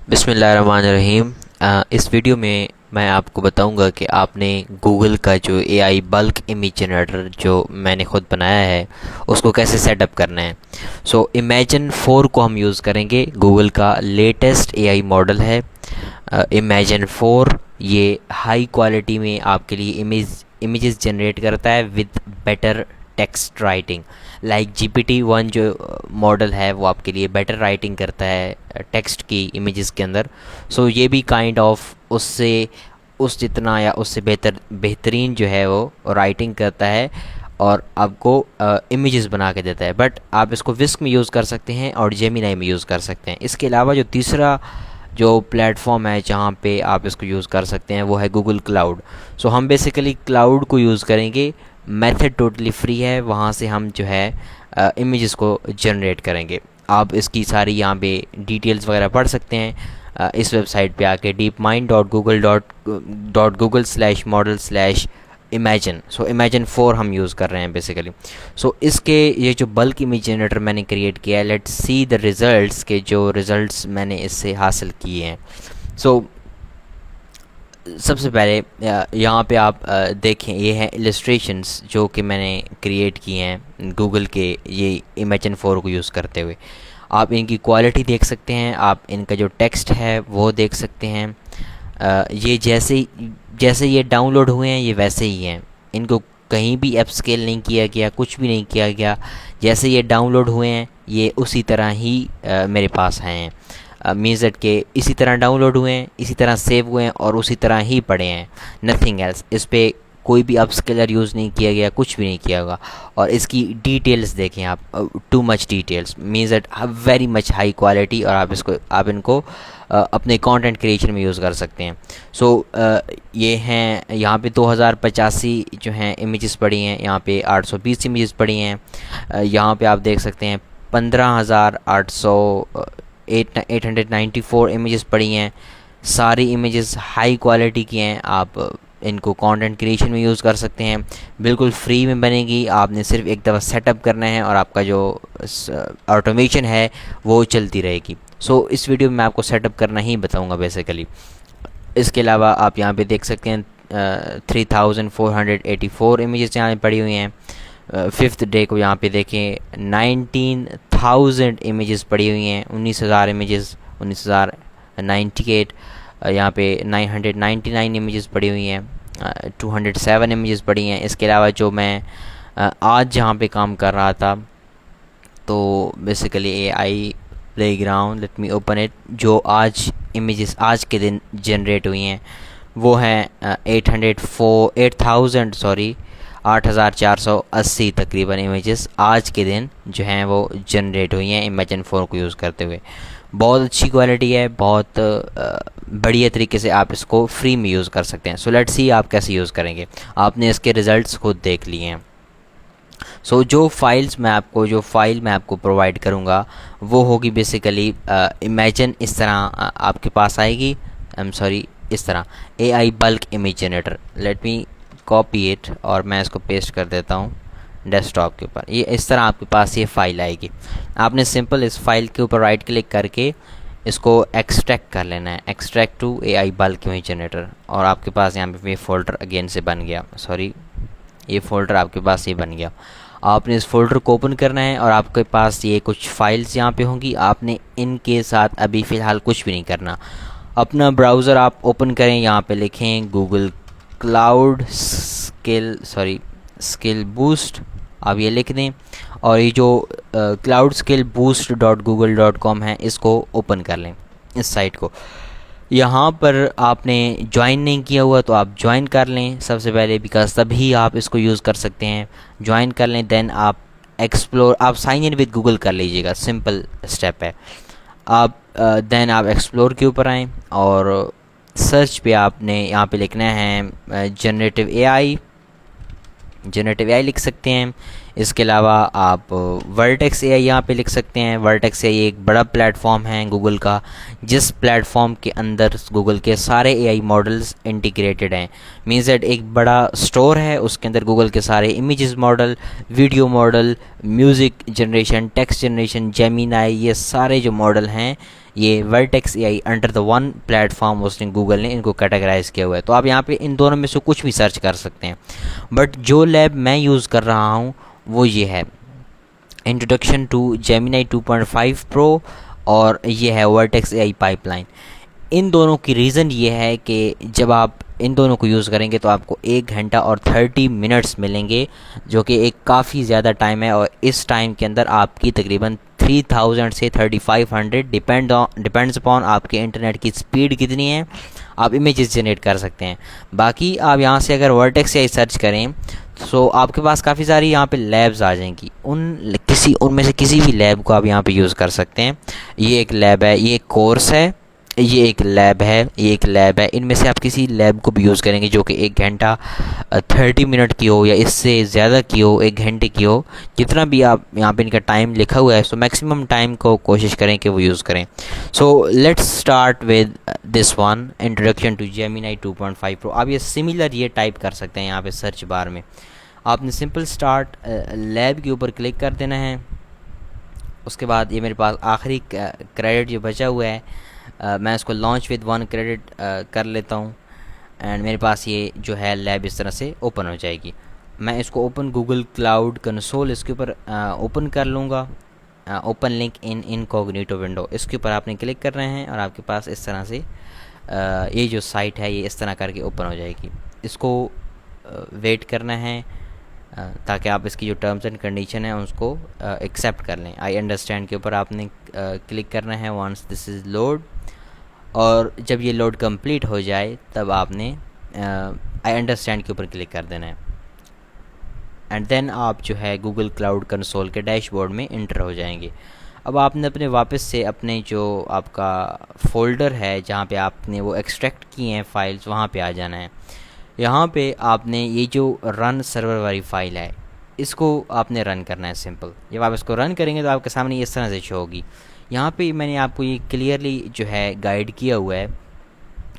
बिस्मिल्लाहिर्रहमानिर्रहीम। इस वीडियो में मैं आपको बताऊंगा कि आपने गूगल का जो एआई बल्क इमेज जनरेटर जो मैंने ख़ुद बनाया है उसको कैसे सेटअप करना है। इमेजिन 4 को हम यूज़ करेंगे। गूगल का लेटेस्ट एआई मॉडल है इमेजिन 4। ये हाई क्वालिटी में आपके लिए इमेजेस जनरेट करता है with better text writing. Like GPT-1 जो मॉडल है वो आपके लिए बेटर राइटिंग करता है टेक्स्ट की इमेजेस के अंदर। ये भी काइंड ऑफ उससे उस जितना या उससे बेहतरीन जो है वो राइटिंग करता है और आपको इमेजेस बना के देता है। बट आप इसको विस्क में यूज़ कर सकते हैं और जेमिनाई में यूज़ कर सकते हैं। इसके अलावा जो तीसरा जो प्लेटफॉर्म है जहाँ पे आप इसको यूज़ कर सकते हैं वो है गूगल क्लाउड। हम बेसिकली क्लाउड को यूज़ करेंगे। मेथड टोटली फ्री है, वहाँ से हम जो है इमेजेस को जनरेट करेंगे। आप इसकी सारी यहाँ पे डिटेल्स वगैरह पढ़ सकते हैं इस वेबसाइट पे आके deepmind.google.com/model/imagine। इमेजिन 4 हम यूज़ कर रहे हैं बेसिकली। इसके ये जो बल्क इमेज जनरेटर मैंने क्रिएट किया है, लेट्स सी द रिज़ल्ट्स के जो रिज़ल्ट्स मैंने इससे हासिल किए हैं। सबसे पहले यहाँ पे आप देखें, ये हैं इलस्ट्रेशंस जो कि मैंने क्रिएट किए हैं गूगल के ये इमेजिन 4 को यूज़ करते हुए। आप इनकी क्वालिटी देख सकते हैं, आप इनका जो टेक्स्ट है वो देख सकते हैं। ये जैसे ये डाउनलोड हुए हैं ये वैसे ही हैं, इनको कहीं भी ऐप स्केल नहीं किया गया, कुछ भी नहीं किया गया। जैसे ये डाउनलोड हुए हैं ये उसी तरह ही मेरे पास हैं। मीन्स दैट के इसी तरह डाउनलोड हुए हैं, इसी तरह सेव हुए हैं और उसी तरह ही पड़े हैं, नथिंग एल्स। इस पर कोई भी अपस्केलर यूज़ नहीं किया गया, कुछ भी नहीं किया होगा। और इसकी डिटेल्स देखें आप, too much details, means that very much high quality. और आप इनको अपने कंटेंट क्रिएशन में यूज़ कर सकते हैं। ये हैं यहाँ पे 2085 जो हैं इमेजेस पड़ी हैं, यहाँ पे 820 इमेजेस पड़ी हैं। यहाँ पे आप देख सकते हैं 15,894 इमेजेस पड़ी हैं। सारी इमेजेस हाई क्वालिटी की हैं। आप इनको कंटेंट क्रिएशन में यूज़ कर सकते हैं, बिल्कुल फ्री में बनेगी। आपने सिर्फ एक दफ़ा सेटअप करना है और आपका जो ऑटोमेशन है वो चलती रहेगी। इस वीडियो में मैं आपको सेटअप करना ही बताऊंगा बेसिकली। इसके अलावा आप यहाँ पे देख सकते हैं 3484 इमेजेस यहाँ पे पड़ी हुई हैं। 5th डे को यहाँ पे देखें 19,000 इमेजेस पड़ी हुई हैं। 19,000 इमेजेस, 19,098। यहाँ पे 999 इमेजेस पड़ी हुई हैं। 207 इमेजेस पड़ी हैं। इसके अलावा जो मैं आज जहाँ पे काम कर रहा था, तो basically AI playground, let me open it, जो आज इमेजेस आज के दिन जनरेट हुई हैं वो हैं 8,480 तकरीबन इमेजेस आज के दिन जो हैं वो जनरेट हुई हैं इमेजिन 4 को यूज़ करते हुए। बहुत अच्छी क्वालिटी है, बहुत बढ़िया तरीके से आप इसको फ्री में यूज़ कर सकते हैं। लेट्स सी आप कैसे यूज़ करेंगे। आपने इसके रिज़ल्ट्स खुद देख लिए हैं। जो फाइल मैं आपको प्रोवाइड करूँगा वो होगी बेसिकली इमेजिन इस तरह आपके पास आएगी। इस तरह AI bulk image generator. Let me copy it और मैं इसको पेस्ट कर देता हूँ डेस्कटॉप के ऊपर। ये इस तरह आपके पास ये फ़ाइल आएगी। आपने सिंपल इस फाइल के ऊपर राइट क्लिक करके इसको एक्सट्रैक्ट कर लेना है, extract to AI bulk image generator. और आपके पास यहाँ पे ये फ़ोल्डर अगेन से बन गया, ये फ़ोल्डर आपके पास ये बन गया। आपने इस फोल्डर को ओपन करना है और आपके पास ये कुछ फाइल्स यहाँ पे होंगी। आपने इनके साथ अभी फ़िलहाल कुछ भी नहीं करना। अपना ब्राउज़र आप ओपन करें, यहाँ पे लिखें गूगल क्लाउड स्किल बूस्ट, आप ये लिख दें। और ये जो cloudskillboost.google.com है इसको ओपन कर लें, इस साइट को। यहाँ पर आपने ज्वाइन नहीं किया हुआ तो आप ज्वाइन कर लें सबसे पहले, बिकॉज तभी आप इसको यूज़ कर सकते हैं। ज्वाइन कर लें, देन आप साइन इन विद गूगल कर लीजिएगा, सिंपल स्टेप है। देन आप एक्सप्लोर के ऊपर आएँ और सर्च पे आपने यहाँ पे लिखना है जनरेटिव एआई लिख सकते हैं। इसके अलावा आप वर्टेक्स एआई यहाँ पे लिख सकते हैं। वर्टेक्स एआई एक बड़ा प्लेटफॉर्म है गूगल का, जिस प्लेटफॉर्म के अंदर गूगल के सारे एआई मॉडल्स इंटीग्रेटेड हैं। मीन्स दैट एक बड़ा स्टोर है, उसके अंदर गूगल के सारे images model, video model, music generation, text generation, Gemini, ये सारे जो मॉडल हैं ये vertex AI under the one platform उसने गूगल ने इनको कैटेगराइज किया हुआ है। तो आप यहाँ पे इन दोनों में से कुछ भी सर्च कर सकते हैं, बट जो लैब मैं यूज़ कर रहा हूँ वो ये है इंट्रोडक्शन टू जेमिनी 2.5 प्रो, और ये है वर्टेक्स एआई पाइपलाइन। इन दोनों की रीज़न ये है कि जब आप इन दोनों को यूज़ करेंगे तो आपको 1 घंटा और 30 मिनट्स मिलेंगे, जो कि एक काफ़ी ज़्यादा टाइम है। और इस टाइम के अंदर आपकी तकरीबन 3000 से 3500 डिपेंड्स अपॉन आपके इंटरनेट की स्पीड कितनी है, आप इमेजेस जनरेट कर सकते हैं। बाकी आप यहाँ से अगर वर्टेक्स एआई सर्च करें तो आपके पास काफ़ी सारी यहाँ पे लैब्स आ जाएंगी, उनमें से किसी भी लैब को आप यहाँ पे यूज़ कर सकते हैं। ये एक लैब है, ये एक कोर्स है, ये एक लैब है, ये एक लैब है। इनमें से आप किसी लैब को भी यूज़ करेंगे जो कि 1 घंटा 30 मिनट की हो या इससे ज़्यादा की हो, 1 घंटे की हो, जितना भी आप यहाँ पे इनका टाइम लिखा हुआ है, सो मैक्सिमम टाइम को कोशिश करें कि वो यूज़ करें। So let's start with this one, introduction to Gemini 2.5 pro. आप ये सिमिलर ये टाइप कर सकते हैं यहाँ पे सर्च बार में। आपने सिंपल स्टार्ट लैब के ऊपर क्लिक कर देना है। उसके बाद ये मेरे पास आखिरी क्रेडिट जो बचा हुआ है, मैं इसको लॉन्च विद 1 क्रेडिट कर लेता हूँ, एंड मेरे पास ये जो है लैब इस तरह से ओपन हो जाएगी। मैं इसको ओपन गूगल क्लाउड कंसोल इसके ऊपर ओपन कर लूँगा। Open link in incognito window, इसके ऊपर आपने क्लिक करना है और आपके पास इस तरह से ये जो साइट है ये इस तरह करके ओपन हो जाएगी। इसको वेट करना है ताकि आप इसकी जो टर्म्स एंड कंडीशन है उसको एक्सेप्ट कर लें। आई अंडरस्टैंड के ऊपर आपने क्लिक करना है वंस दिस इज़ लोड, और जब ये लोड कंप्लीट हो जाए तब आपने आई अंडरस्टैंड के ऊपर क्लिक कर देना है, एंड देन आप जो है गूगल क्लाउड कंसोल के डैशबोर्ड में इंटर हो जाएंगे। अब आपने अपने वापस से अपने जो आपका फ़ोल्डर है जहाँ पे आपने वो एक्सट्रैक्ट किए हैं फाइल्स, वहाँ पे आ जाना है। यहाँ पे आपने ये जो रन सर्वर वाली फ़ाइल है इसको आपने रन करना है सिंपल। जब आप इसको रन करेंगे तो आपके सामने इस तरह से शो होगी। यहाँ पे मैंने आपको ये क्लियरली जो है गाइड किया हुआ है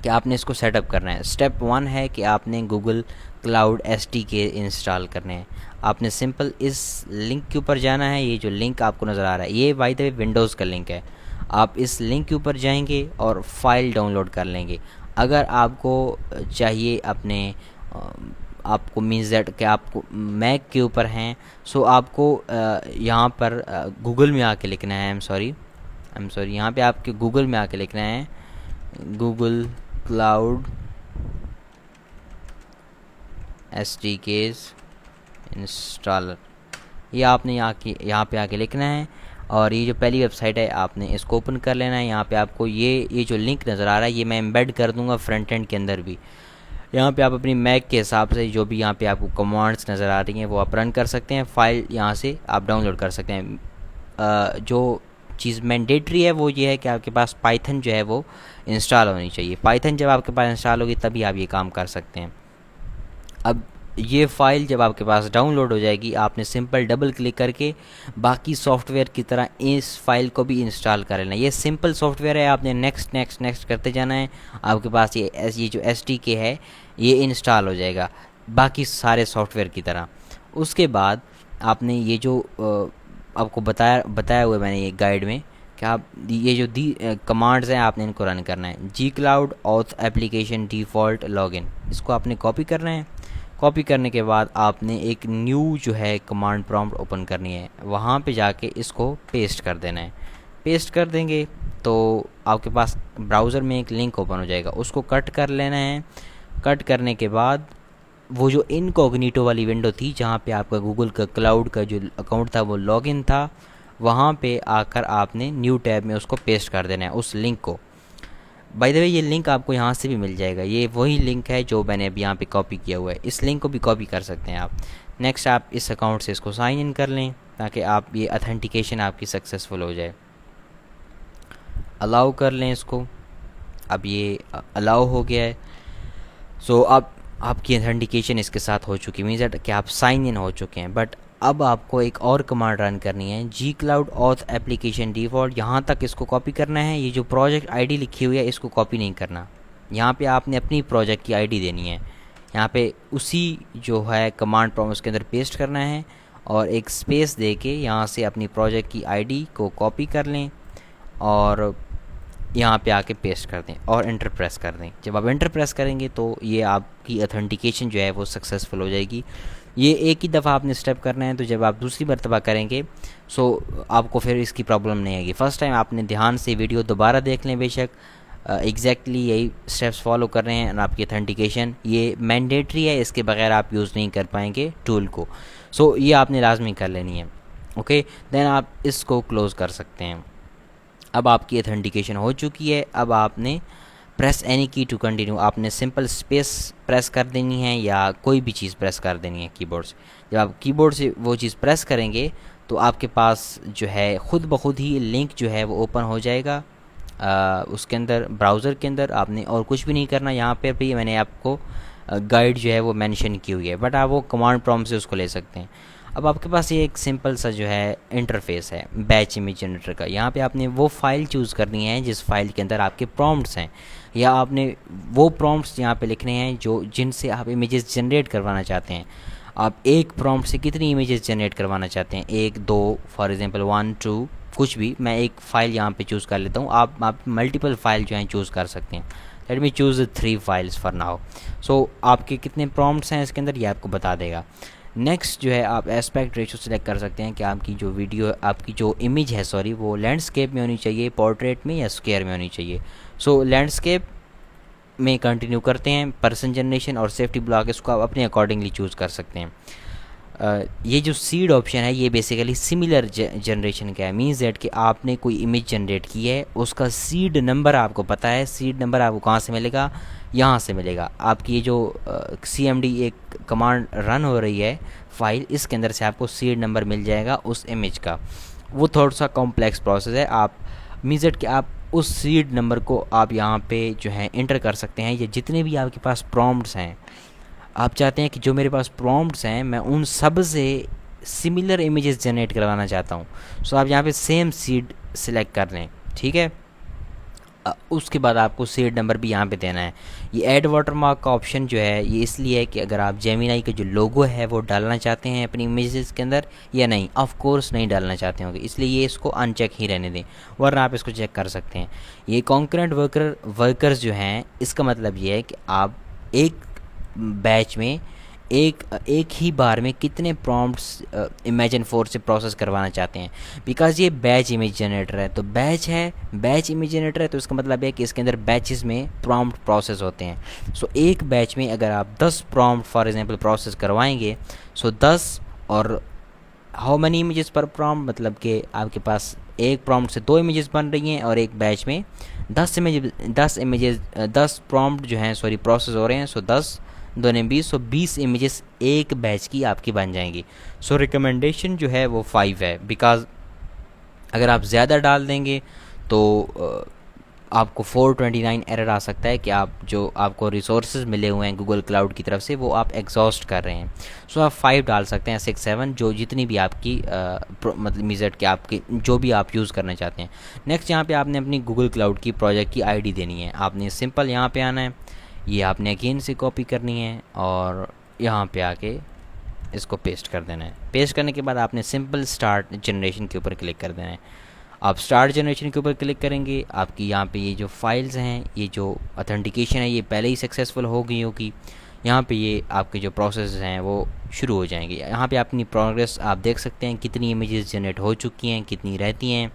कि आपने इसको सेटअप करना है। स्टेप 1 है कि आपने गूगल क्लाउड SDK इंस्टॉल करने हैं। आपने सिंपल इस लिंक के ऊपर जाना है। ये जो लिंक आपको नज़र आ रहा है ये बाय द वे विंडोज़ का लिंक है। आप इस लिंक के ऊपर जाएंगे और फाइल डाउनलोड कर लेंगे। अगर आपको चाहिए अपने आपको मीन्स दैट कि आपको मैक के ऊपर हैं, सो आपको यहाँ पर गूगल में आके लिखना है। आई एम सॉरी यहाँ पे आपके गूगल में आके लिखना है गूगल क्लाउड SDKs इंस्टॉलर। ये आपने यहाँ पे आके लिखना है, और ये जो पहली वेबसाइट है आपने इसको ओपन कर लेना है। यहाँ पे आपको ये जो लिंक नज़र आ रहा है ये मैं एम्बेड कर दूँगा फ्रंट एंड के अंदर भी। यहाँ पे आप अपनी मैक के हिसाब से जो भी यहाँ पे आपको कमांड्स नज़र आ रही हैं वो आप रन कर सकते हैं। फाइल यहाँ से आप डाउनलोड कर सकते हैं। जो चीज़ मैंडेटरी है वो ये है कि आपके पास पाइथन जो है वो इंस्टॉल होनी चाहिए। पाइथन जब आपके पास इंस्टॉल होगी तभी आप ये काम कर सकते हैं। अब ये फ़ाइल जब आपके पास डाउनलोड हो जाएगी आपने सिंपल डबल क्लिक करके बाकी सॉफ्टवेयर की तरह इस फाइल को भी इंस्टॉल कर लेना है। ये सिंपल सॉफ्टवेयर है, आपने नेक्स्ट नेक्स्ट नेक्स्ट करते जाना है। आपके पास ये जो SDK है ये इंस्टॉल हो जाएगा बाकी सारे सॉफ्टवेयर की तरह। उसके बाद आपने ये जो आपको बताया हुआ है मैंने ये गाइड में कि आप ये जो कमांड्स हैं आपने इनको रन करना है। gcloud auth application default login, इसको आपने कॉपी करना है। कॉपी करने के बाद आपने एक न्यू जो है कमांड प्रॉम्प्ट ओपन करनी है, वहाँ पे जाके इसको पेस्ट कर देना है। पेस्ट कर देंगे तो आपके पास ब्राउज़र में एक लिंक ओपन हो जाएगा, उसको कट कर लेना है। कट करने के बाद वो जो इनकॉग्निटो वाली विंडो थी जहाँ पे आपका गूगल का क्लाउड का जो अकाउंट था वो लॉगिन था, वहाँ पे आकर आपने न्यू टैब में उसको पेस्ट कर देना है उस लिंक को। बाय द वे ये लिंक आपको यहाँ से भी मिल जाएगा, ये वही लिंक है जो मैंने अभी यहाँ पे कॉपी किया हुआ है। इस लिंक को भी कॉपी कर सकते हैं आप। नेक्स्ट आप इस अकाउंट से इसको साइन इन कर लें ताकि आप ये अथेंटिकेशन आपकी सक्सेसफुल हो जाए। अलाउ कर लें इसको। अब ये अलाउ हो गया है। सो अब आपकी अथेंटिकेशन इसके साथ हो चुकी है, मीन्स दैट कि आप साइन इन हो चुके हैं। बट अब आपको एक और कमांड रन करनी है, gcloud auth एप्लीकेशन डिफ़ॉल्ट। यहाँ तक इसको कॉपी करना है। ये जो प्रोजेक्ट आईडी लिखी हुई है इसको कॉपी नहीं करना, यहाँ पे आपने अपनी प्रोजेक्ट की आईडी देनी है। यहाँ पे उसी जो है कमांड प्रॉम्प्ट उसके अंदर पेस्ट करना है और एक स्पेस दे के यहाँ से अपनी प्रोजेक्ट की आईडी को कॉपी कर लें और यहाँ पे आके पेस्ट कर दें और एंटर प्रेस कर दें। जब आप एंटर प्रेस करेंगे तो ये आपकी ऑथेंटिकेशन जो है वो सक्सेसफुल हो जाएगी। ये एक ही दफ़ा आपने स्टेप करना है, तो जब आप दूसरी मरतबा करेंगे सो आपको फिर इसकी प्रॉब्लम नहीं आएगी। फ़र्स्ट टाइम आपने ध्यान से वीडियो दोबारा देख लें, बेशक एग्जैक्टली यही स्टेप्स फॉलो कर रहे हैं और आपकी ऑथेंटिकेशन ये मैंडेटरी है, इसके बगैर आप यूज़ नहीं कर पाएंगे टूल को। सो ये आपने लाजमी कर लेनी है। ओके, देन आप इसको क्लोज़ कर सकते हैं। अब आपकी ऑथेंटिकेशन हो चुकी है। अब आपने प्रेस एनी की टू कंटिन्यू, आपने सिंपल स्पेस प्रेस कर देनी है या कोई भी चीज़ प्रेस कर देनी है कीबोर्ड से। जब आप कीबोर्ड से वो चीज़ प्रेस करेंगे तो आपके पास जो है ख़ुद ब खुद ही लिंक जो है वो ओपन हो जाएगा उसके अंदर, ब्राउज़र के अंदर। आपने और कुछ भी नहीं करना। यहाँ पे भी मैंने आपको गाइड जो है वो मेंशन की हुई है, बट आप वो कमांड प्रॉम्प्ट से उसको ले सकते हैं। अब आपके पास ये एक सिंपल सा जो है इंटरफेस है बैच इमेज जनरेटर का। यहाँ पे आपने वो फ़ाइल चूज़ करनी है जिस फाइल के अंदर आपके प्रॉम्प्ट्स हैं, या आपने वो प्रॉम्प्ट्स यहाँ पे लिखने हैं जो जिनसे आप इमेजेस जनरेट करवाना चाहते हैं। आप एक प्रॉम्प्ट से कितनी इमेजेस जनरेट करवाना चाहते हैं, 1 2 फॉर एग्जांपल 1 2 कुछ भी। मैं एक फ़ाइल यहाँ पे चूज़ कर लेता हूँ। आप मल्टीपल फाइल जो हैं चूज़ कर सकते हैं। Let me choose 3 files for now. So आपके कितने प्रॉम्प्ट्स हैं इसके अंदर ये आपको बता देगा। नेक्स्ट जो है आप एस्पेक्ट रेशियो सेलेक्ट कर सकते हैं कि आपकी जो वीडियो, आपकी जो इमेज है सॉरी, वो लैंडस्केप में होनी चाहिए, पोर्ट्रेट में या स्क्वायर में होनी चाहिए। सो लैंडस्केप में कंटिन्यू करते हैं। पर्सन जनरेशन और सेफ्टी ब्लॉक इसको आप अपने अकॉर्डिंगली चूज़ कर सकते हैं। ये जो सीड ऑप्शन है ये बेसिकली सिमिलर जनरेशन का है। मीन्स दैट कि आपने कोई इमेज जनरेट की है, उसका सीड नंबर आपको पता है। सीड नंबर आपको कहाँ से मिलेगा, यहाँ से मिलेगा। आपकी ये जो CMD एक कमांड रन हो रही है फाइल, इसके अंदर से आपको सीड नंबर मिल जाएगा उस इमेज का। वो थोड़ा सा कॉम्प्लेक्स प्रोसेस है। आप मीन्स दैट कि आप उस सीड नंबर को आप यहाँ पे जो है इंटर कर सकते हैं। ये जितने भी आपके पास प्रॉम्प्ट्स हैं, आप चाहते हैं कि जो मेरे पास प्रॉम्प्ट्स हैं मैं उन सब से सिमिलर इमेजेस जनरेट करवाना चाहता हूँ। सो आप यहाँ पे सेम सीड सिलेक्ट कर लें, ठीक है। उसके बाद आपको सीड नंबर भी यहाँ पे देना है। ये ऐड वाटरमार्क का ऑप्शन जो है ये इसलिए है कि अगर आप जेमिनाई का जो लोगो है वो डालना चाहते हैं अपनी इमेजेस के अंदर या नहीं, ऑफ कोर्स नहीं डालना चाहते होंगे, इसलिए ये इसको अनचेक ही रहने दें, वरना आप इसको चेक कर सकते हैं। ये कॉन्करेंट वर्कर्स जो हैं, इसका मतलब ये है कि आप एक बैच में एक ही बार में कितने प्रॉम्प्ट्स इमेजिन 4 से प्रोसेस करवाना चाहते हैं। बिकॉज ये बैच इमेज जनरेटर है, तो बैच इमेज जनरेटर है, तो इसका मतलब है कि इसके अंदर बैचेस में प्रॉम्प्ट प्रोसेस होते हैं। सो एक बैच में अगर आप 10 प्रॉम्प्ट फॉर एग्जांपल प्रोसेस करवाएंगे, सो 10 और हाउ मनी इमेजेस पर प्रॉम्प्ट, मतलब कि आपके पास एक प्रॉम्प्ट से 2 इमेजेस बन रही हैं और एक बैच में 10 प्रॉम्प्ट जो हैं सॉरी प्रोसेस हो रहे हैं। सो 10 2 ने 20, सो 20 इमेजेस एक बैच की आपकी बन जाएंगी। सो रिकमेंडेशन जो है वो 5 है, बिकॉज अगर आप ज़्यादा डाल देंगे तो आपको 429 एरर आ सकता है कि आप जो आपको रिसोर्सेज मिले हुए हैं गूगल क्लाउड की तरफ से वो आप एग्जॉस्ट कर रहे हैं। सो आप 5 डाल सकते हैं, 6 7 जो जितनी भी आपकी मतलब मीज़ट के आपकी जो भी आप यूज़ करना चाहते हैं। नेक्स्ट यहाँ पे आपने अपनी गूगल क्लाउड की प्रोजेक्ट की ID देनी है। आपने सिंपल यहाँ पे आना है, ये आपने अगेन से कॉपी करनी है और यहाँ पे आके इसको पेस्ट कर देना है। पेस्ट करने के बाद आपने सिंपल स्टार्ट जनरेशन के ऊपर क्लिक कर देना है। आप स्टार्ट जनरेशन के ऊपर क्लिक करेंगे, आपकी यहाँ पे ये जो फाइल्स हैं, ये जो ऑथेंटिकेशन है ये पहले ही सक्सेसफुल हो गई होगी। यहाँ पे ये आपके जो प्रोसेस हैं वो शुरू हो जाएंगे। यहाँ पे अपनी प्रोग्रेस आप देख सकते हैं, कितनी इमेजेस जनरेट हो चुकी हैं, कितनी रहती हैं,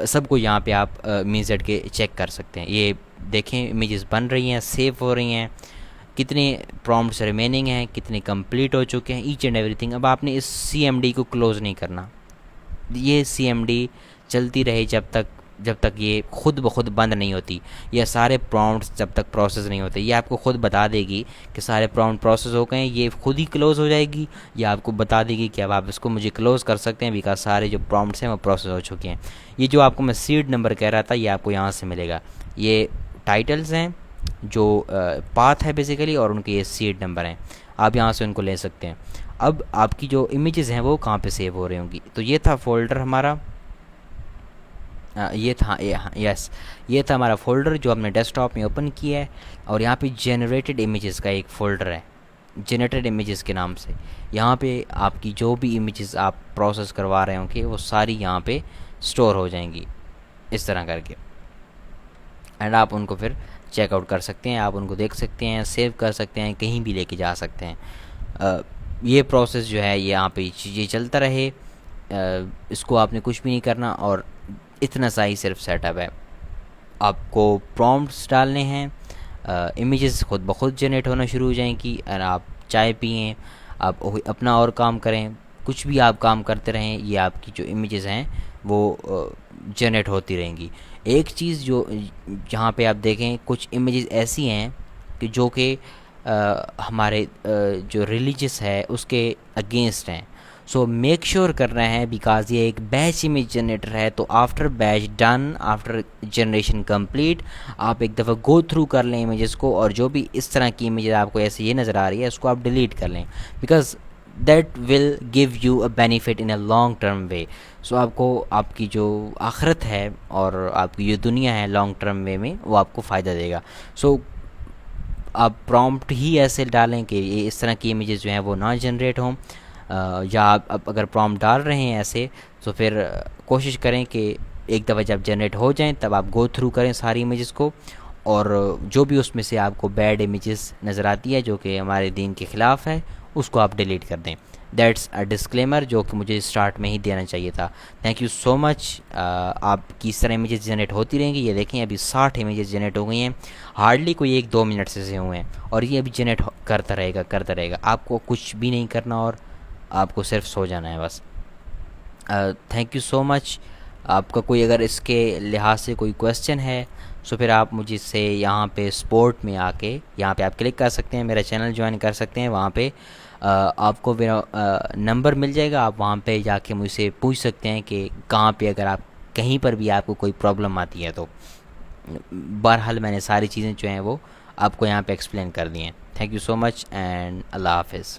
सबको यहाँ पे आप मीज़ट के चेक कर सकते हैं। ये देखें इमेजेस बन रही हैं, सेव हो रही हैं, कितने प्रॉम्प्ट्स रिमेनिंग हैं, कितने कंप्लीट हो चुके हैं, ईच एंड एवरीथिंग। अब आपने इस CMD को क्लोज़ नहीं करना, ये CMD चलती रहे जब तक ये खुद ब खुद बंद नहीं होती, या सारे प्रॉम्प्ट्स जब तक प्रोसेस नहीं होते। ये आपको खुद बता देगी कि सारे प्रॉम्प्ट प्रोसेस हो गए हैं, ये खुद ही क्लोज़ हो जाएगी, या आपको बता देगी कि अब आप इसको मुझे क्लोज़ कर सकते हैं बिकॉज सारे जो प्रॉम्प्ट्स हैं वो प्रोसेस हो चुके हैं। ये जो आपको मैं सीड नंबर कह रहा था ये आपको यहाँ से मिलेगा। ये टाइटल्स हैं जो पाथ है बेसिकली, और उनके ये सीड नंबर हैं, आप यहाँ से उनको ले सकते हैं। अब आपकी जो इमेजेस हैं वो कहाँ पे सेव हो रही होंगी, तो ये था फोल्डर हमारा, ये था हमारा फोल्डर जो हमने डेस्कटॉप में ओपन किया है। और यहाँ पे जनरेटेड इमेजेस का एक फ़ोल्डर है, जनरेटेड इमेजेस के नाम से। यहाँ पे आपकी जो भी इमेजेस आप प्रोसेस करवा रहे होंगे वो सारी यहाँ पे स्टोर हो जाएंगी इस तरह करके। एंड आप उनको फिर चेकआउट कर सकते हैं, आप उनको देख सकते हैं, सेव कर सकते हैं, कहीं भी लेके जा सकते हैं। ये प्रोसेस जो है ये यहाँ पे चीज़ें चलता रहे, इसको आपने कुछ भी नहीं करना और इतना सा ही सिर्फ सेटअप है। आपको प्रॉम्प्ट्स डालने हैं, इमेजेस खुद ब खुद जनरेट होना शुरू हो जाएंगी और आप चाय पिएं, आप अपना और काम करें, कुछ भी आप काम करते रहें, ये आपकी जो इमेजेस हैं वो जनरेट होती रहेंगी। एक चीज़ जो जहाँ पे आप देखें कुछ इमेजेस ऐसी हैं कि जो कि हमारे जो रिलीजियस है उसके अगेंस्ट हैं। सो मेक श्योर करना है, बिकॉज ये एक बैच इमेज जनरेटर है, तो after batch done, after generation complete, आप एक दफ़ा गो थ्रू कर लें इमेजेस को, और जो भी इस तरह की इमेजेस आपको ऐसे ये नज़र आ रही है उसको आप डिलीट कर लें, because that will give you a benefit in a long term way. So आपको आपकी जो आखिरत है और आपकी जो दुनिया है लॉन्ग टर्म वे में वो आपको फ़ायदा देगा। सो आप प्रॉम्प्ट ही ऐसे डालें कि ये इस तरह की इमेजेस जो हैं वो ना जनरेट हों, या आप अगर प्रॉम्प्ट डाल रहे हैं ऐसे तो फिर कोशिश करें कि एक दफ़ा जब जनरेट हो जाएं तब आप गो थ्रू करें सारी इमेजेस को, और जो भी उसमें से आपको बैड इमेजेस नज़र आती है जो कि हमारे दीन के ख़िलाफ़ है उसको आप डिलीट कर दें। दैट्स अ डिस्क्लेमर जो कि मुझे स्टार्ट में ही देना चाहिए था। Thank you so much. आपकी इस तरह इमेजेस जनरेट होती रहेंगी। ये देखें अभी 60 इमेजेस जनरेट हो गई हैं, हार्डली कोई 1-2 मिनट से हुए हैं, और ये अभी जनरेट करता रहेगा। आपको कुछ भी नहीं करना और आपको सिर्फ सो जाना है बस। Thank you so much. आपका कोई अगर इसके लिहाज से कोई क्वेश्चन है तो फिर आप मुझे से यहाँ पे स्पोर्ट में आके यहाँ पे आप क्लिक कर सकते हैं, मेरा चैनल ज्वाइन कर सकते हैं। वहाँ पे आपको मेरा नंबर मिल जाएगा, आप वहाँ पे जाके मुझसे पूछ सकते हैं कि कहाँ पे अगर आप कहीं पर भी आपको कोई प्रॉब्लम आती है तो। बहरहाल मैंने सारी चीज़ें जो हैं वो आपको यहाँ पे एक्सप्लेन कर दी हैं। Thank you so much and अल्लाह हाफिज़।